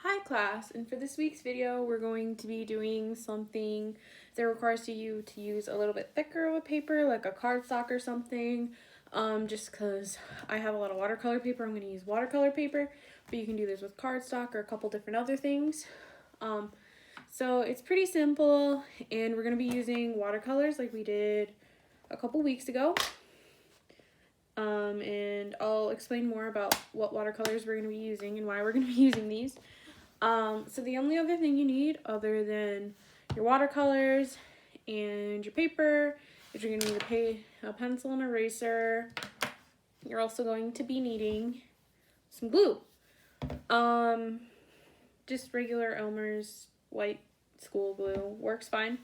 Hi class, and for this week's video we're going to be doing something that requires you to use a little bit thicker of a paper, like a cardstock or something. Just because I have a lot of watercolor paper, I'm going to use watercolor paper, but you can do this with cardstock or a couple different other things. So it's pretty simple, and we're going to be using watercolors like we did a couple weeks ago. And I'll explain more about what watercolors we're going to be using and why we're going to be using these. So the only other thing you need other than your watercolors and your paper is you're going to need a pencil and eraser. You're also going to be needing some glue. Just regular Elmer's white school glue works fine.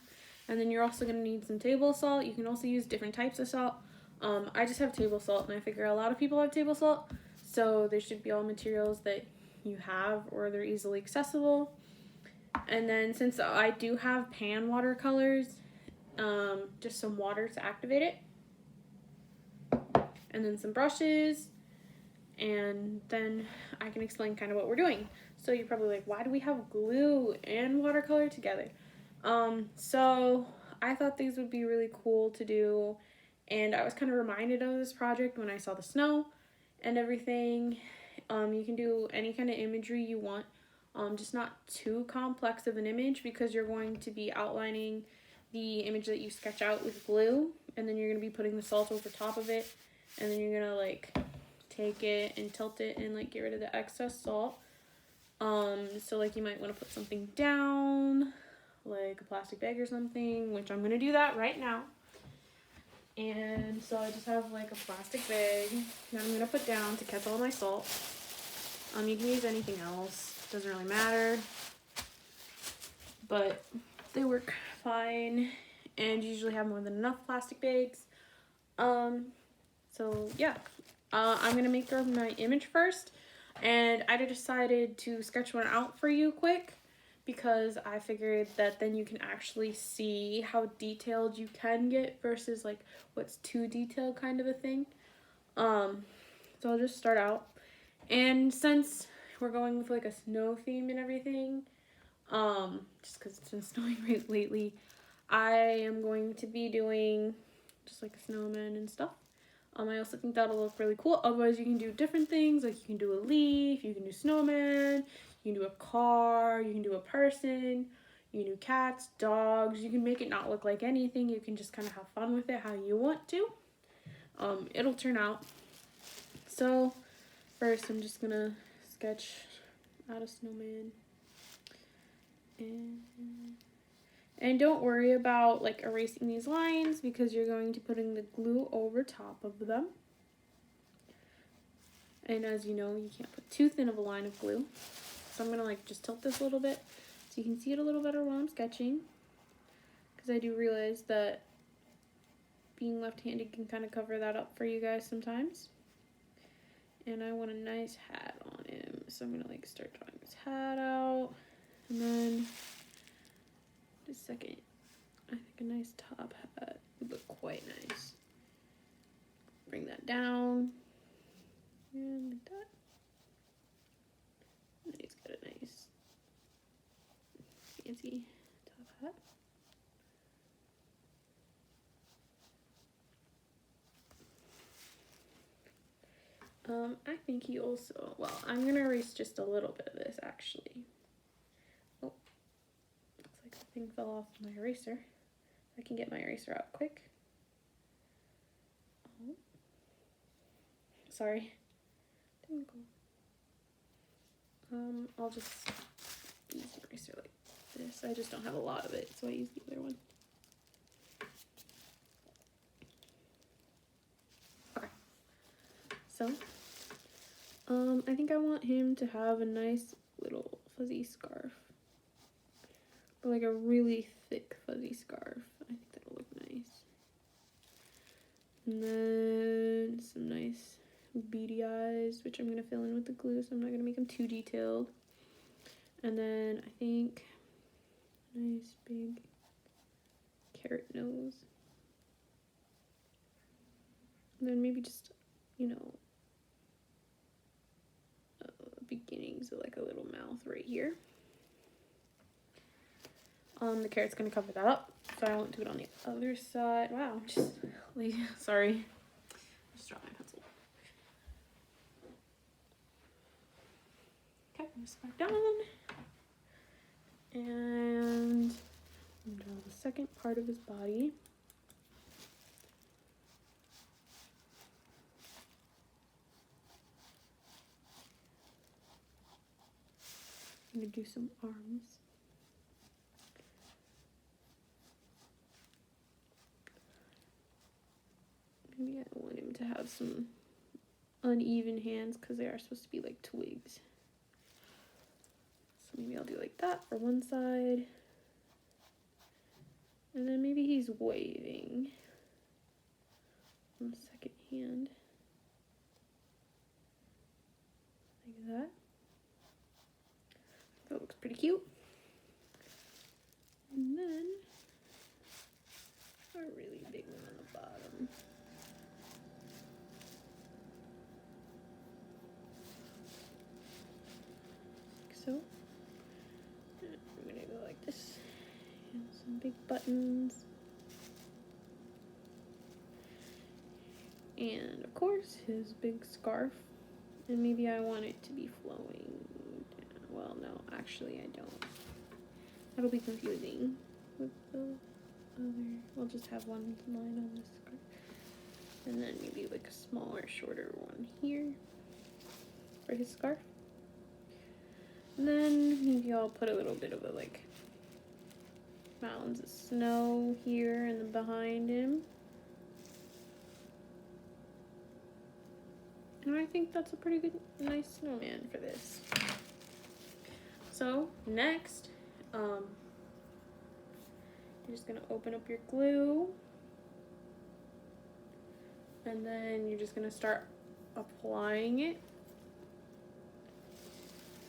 And then you're also going to need some table salt. You can also use different types of salt. I just have table salt, and I figure a lot of people have table salt, so they should be all materials that you have or they're easily accessible. And then since I do have pan watercolors, just some water to activate it, and then some brushes, and then I can explain kind of what we're doing. So you're probably like, why do we have glue and watercolor together? So I thought these would be really cool to do, and I was kind of reminded of this project when I saw the snow and everything. You can do any kind of imagery you want, just not too complex of an image, because you're going to be outlining the image that you sketch out with glue, and then you're going to be putting the salt over top of it, and then you're going to like take it and tilt it and like get rid of the excess salt. So like you might want to put something down, like a plastic bag or something, which I'm going to do that right now. And so I just have like a plastic bag that I'm going to put down to catch all my salt. You can use anything else, doesn't really matter, but they work fine, and you usually have more than enough plastic bags. So yeah, I'm going to make my image first, and I decided to sketch one out for you quick, because I figured that then you can actually see how detailed you can get versus like what's too detailed kind of a thing. So I'll just start out. And since we're going with like a snow theme and everything, just because it's been snowing right lately, I am going to be doing just like a snowman and stuff. I also think that'll look really cool. Otherwise, you can do different things, like you can do a leaf, you can do snowman, you can do a car, you can do a person, you can do cats, dogs. You can make it not look like anything. You can just kind of have fun with it how you want to. It'll turn out. So first, I'm just gonna sketch out a snowman. And don't worry about like erasing these lines, because you're going to be putting the glue over top of them. And as you know, you can't put too thin of a line of glue. So I'm gonna like just tilt this a little bit so you can see it a little better while I'm sketching, because I do realize that being left-handed can kind of cover that up for you guys sometimes. And I want a nice hat on him, so I'm gonna like start drawing his hat out, and then just a second, I think a nice top hat would look quite nice. Bring that down, and like that. And he's got a nice fancy top hat. I think he also, well, I'm gonna erase just a little bit of this actually. Oh, looks like the thing fell off my eraser. I can get my eraser out quick. Oh, sorry. Didn't go. I'll just use an eraser like this. I just don't have a lot of it, so I use the other one. Okay. So, I think I want him to have a nice little fuzzy scarf. Or like a really thick fuzzy scarf. I think that'll look nice. And then some nice beady eyes, which I'm going to fill in with the glue, so I'm not going to make them too detailed. And then I think a nice big carrot nose. And then maybe just, you know, a beginning gives it like a little mouth right here. The carrot's gonna cover that up, so I won't do it on the other side. Wow, just like, sorry. Just dropped my pencil. Okay, this back down. And draw the second part of his body. I'm gonna do some arms. Maybe I want him to have some uneven hands because they are supposed to be like twigs. So maybe I'll do like that for one side. And then maybe he's waving on the second hand. Like that. That looks pretty cute. And then a really big one on the bottom. Like so. And I'm gonna go like this. And some big buttons. And of course his big scarf. And maybe I want it to be flowing down. Well, no, actually I don't. That'll be confusing with the other. We'll just have one line on this scarf. And then maybe like a smaller, shorter one here for his scarf. And then maybe I'll put a little bit of a like mountains of snow here and then behind him. And I think that's a pretty good, nice snowman for this. So next, you're just gonna open up your glue, and then you're just gonna start applying it.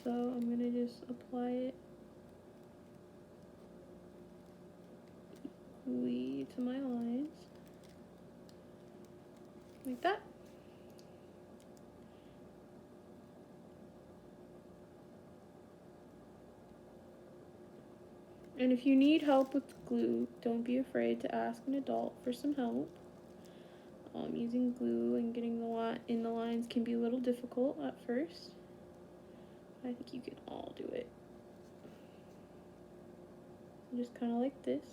So I'm gonna just apply it equally to my lines, like that. And if you need help with glue, don't be afraid to ask an adult for some help. Using glue and getting the lot in the lines can be a little difficult at first. I think you can all do it. Just kind of like this.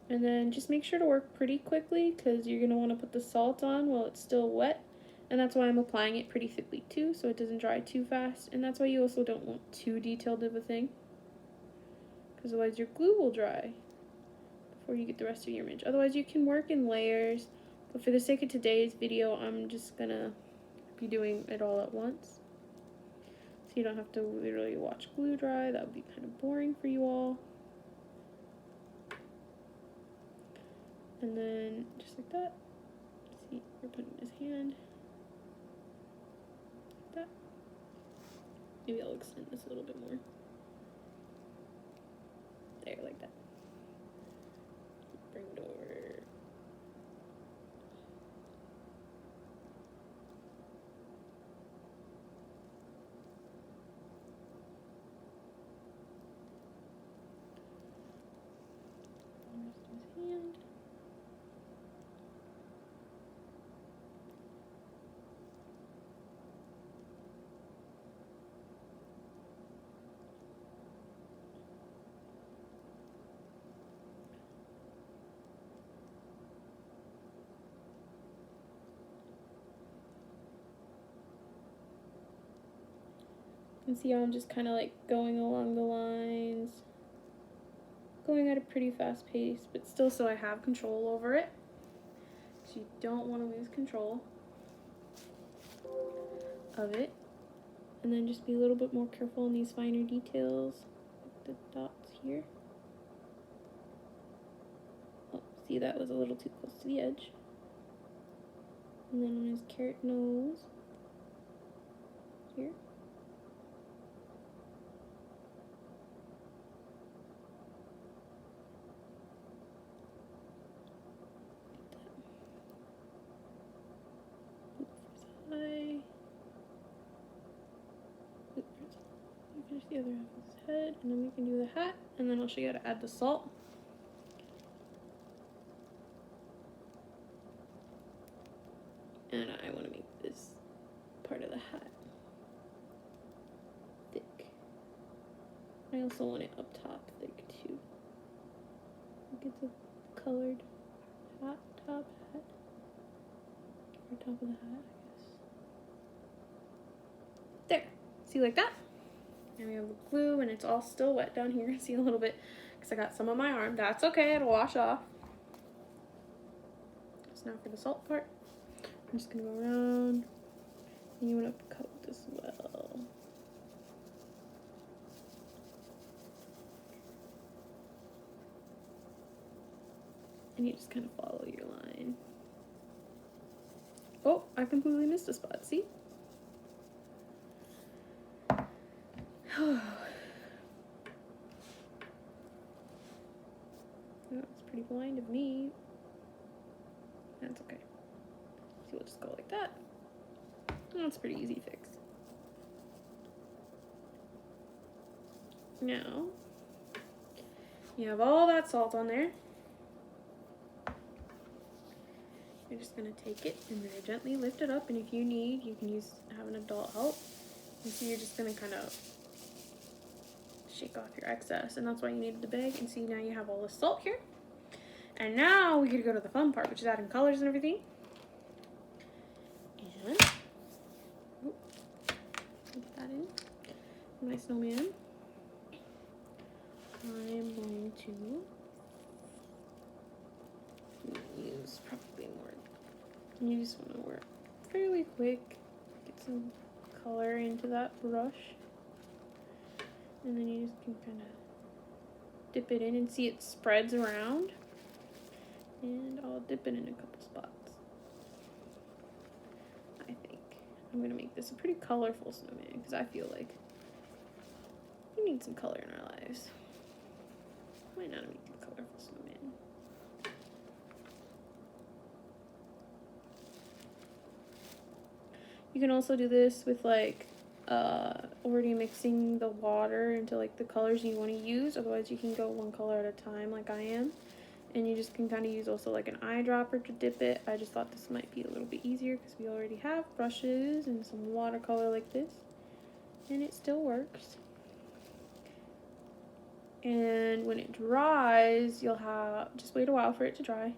And then just make sure to work pretty quickly because you're going to want to put the salt on while it's still wet. And that's why I'm applying it pretty thickly too, so it doesn't dry too fast. And that's why you also don't want too detailed of a thing, because otherwise your glue will dry before you get the rest of your image. Otherwise you can work in layers, but for the sake of today's video, I'm just gonna be doing it all at once. So you don't have to literally watch glue dry. That would be kind of boring for you all. And then just like that. See, we're putting his hand like that. Maybe I'll extend this a little bit more. There, like that. Bring it over. There's his hand. You can see how I'm just kind of like going along the lines, going at a pretty fast pace, but still so I have control over it. So you don't want to lose control of it. And then just be a little bit more careful in these finer details, like the dots here. Oh, see, that was a little too close to the edge. And then on his carrot nose here. Eye. the other half of his head, and then we can do the hat, and then I'll show you how to add the salt. And I want to make this part of the hat thick. I also want it up top thick too. Get the colored hat, top hat, or top of the hat, I guess. There, see, like that? And we have the glue, and it's all still wet down here. See a little bit, because I got some on my arm. That's okay, it'll wash off. So now for the salt part, I'm just gonna go around, and you want to coat this well. And you just kind of follow your line. Oh, I completely missed a spot, see? That's pretty blind of me. That's okay. So we'll just go like that. That's a pretty easy fix. Now, you have all that salt on there. You're just gonna take it and very gently lift it up, and if you need, you can have an adult help. And so you're just gonna kind of shake off your excess, and that's why you needed the bag. And see, now you have all the salt here. And now we could go to the fun part, which is adding colors and everything. And put that in. My snowman. I'm going to use probably more. You just want to work fairly quick. Get some color into that brush. And then you just can kind of dip it in and see it spreads around. And I'll dip it in a couple spots. I think I'm going to make this a pretty colorful snowman because I feel like we need some color in our lives. Might not make a colorful snowman. You can also do this with like already mixing the water into like the colors you want to use. Otherwise you can go one color at a time like I am. And you just can kind of use also like an eyedropper to dip it. I just thought this might be a little bit easier because we already have brushes and some watercolor like this. And it still works. And when it dries, you'll have, just wait a while for it to dry.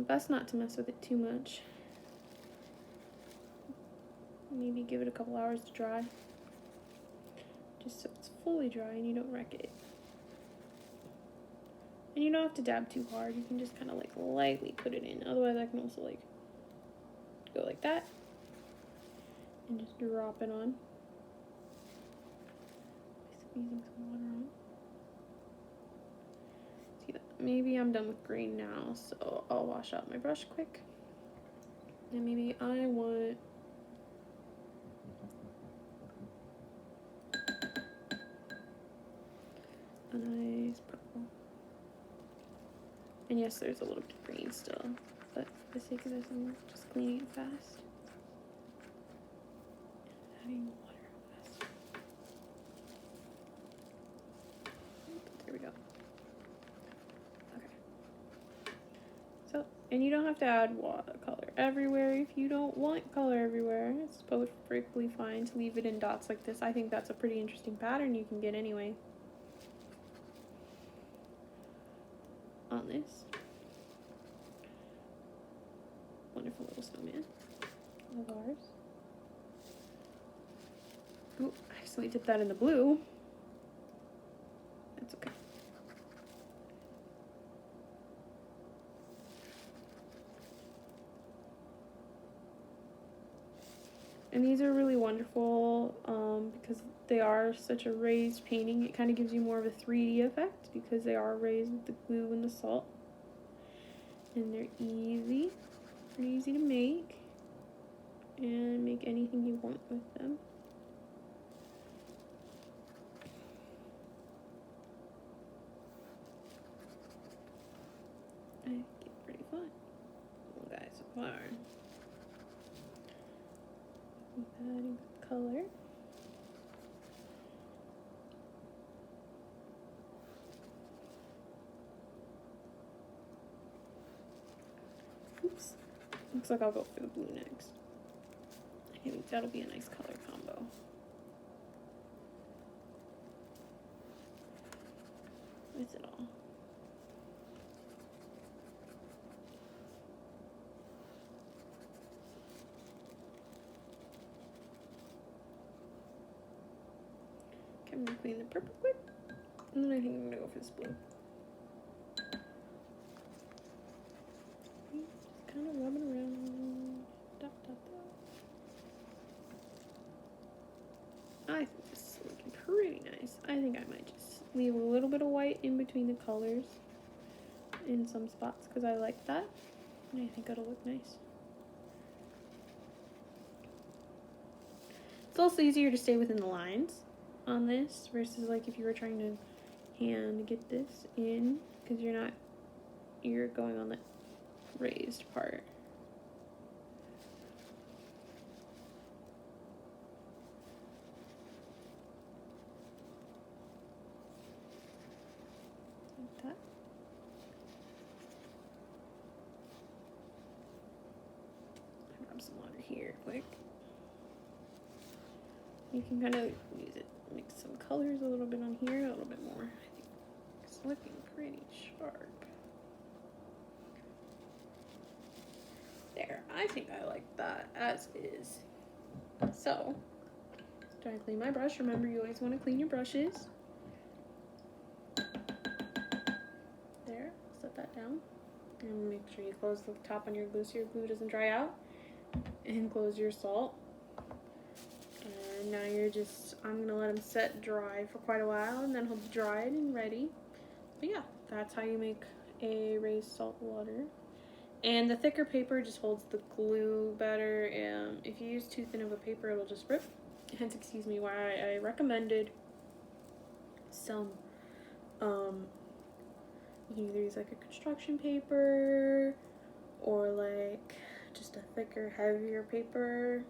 Best not to mess with it too much. Maybe give it a couple hours to dry. Just so it's fully dry and you don't wreck it. And you don't have to dab too hard. You can just kind of like lightly put it in. Otherwise I can also like go like that and just drop it on. Squeezing some water on. See that? Maybe I'm done with green now, so I'll wash out my brush quick. And maybe I want a nice purple. And yes, there's a little bit of green still, but for the sake of this, I'm just cleaning it fast. Adding water fast. There we go. Okay. So, and you don't have to add watercolor everywhere if you don't want color everywhere. It's perfectly fine to leave it in dots like this. I think that's a pretty interesting pattern you can get anyway. On this wonderful little snowman of ours. Oh, I accidentally dipped that in the blue. That's okay. And these are really wonderful because they are such a raised painting. It kind of gives you more of a 3D effect because they are raised with the glue and the salt. And they're easy, pretty easy to make. And make anything you want with them. I think it's pretty fun. Well, guys, so far. Keep adding color. Looks like I'll go for the blue next. I think that'll be a nice color combo. With it all. Okay, I'm gonna clean the purple quick. And then I think I'm gonna go for this blue. Just kind of rubbing around. Dot, dot, dot. I think this is looking pretty nice. I think I might just leave a little bit of white in between the colors in some spots because I like that. And I think it'll look nice. It's also easier to stay within the lines on this versus like if you were trying to hand get this in because you're going on the raised part. Like that. Grab some water here quick. You can kind of use it, mix some colors a little bit on here, a little bit more. I think it's looking pretty sharp. There, I think I like that as is. So, do I clean my brush? Remember, you always want to clean your brushes. There, set that down. And make sure you close the top on your glue so your glue doesn't dry out. And close your salt. And now I'm gonna let them set dry for quite a while and then he'll be dried and ready. But yeah, that's how you make a raised salt water. And the thicker paper just holds the glue better. If you use too thin of a paper, it'll just rip. Hence, excuse me, why I recommended some, you can either use like a construction paper or like just a thicker, heavier paper,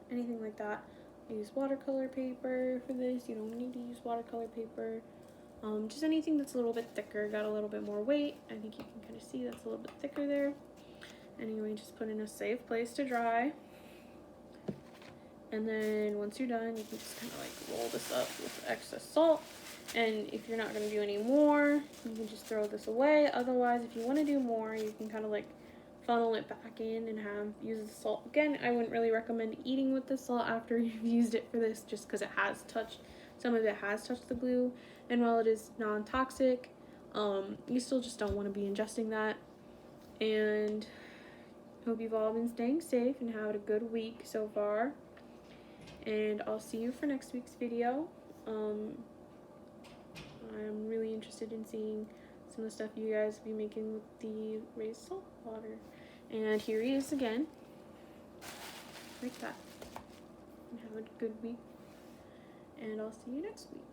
anything like that. Use watercolor paper for this. You don't need to use watercolor paper. Just anything that's a little bit thicker, got a little bit more weight. I think you can kind of see that's a little bit thicker there. Anyway, just put in a safe place to dry. And then once you're done, you can just kind of like roll this up with excess salt. And if you're not going to do any more, you can just throw this away. Otherwise, if you want to do more, you can kind of like funnel it back in and use the salt again. I wouldn't really recommend eating with the salt after you've used it for this, just because some of it has touched the glue, and while it is non-toxic, you still just don't want to be ingesting that. And hope you've all been staying safe and had a good week so far, and I'll see you for next week's video. I'm really interested in seeing some of the stuff you guys will be making with the raised salt water. And here he is again, like that. And have a good week, and I'll see you next week.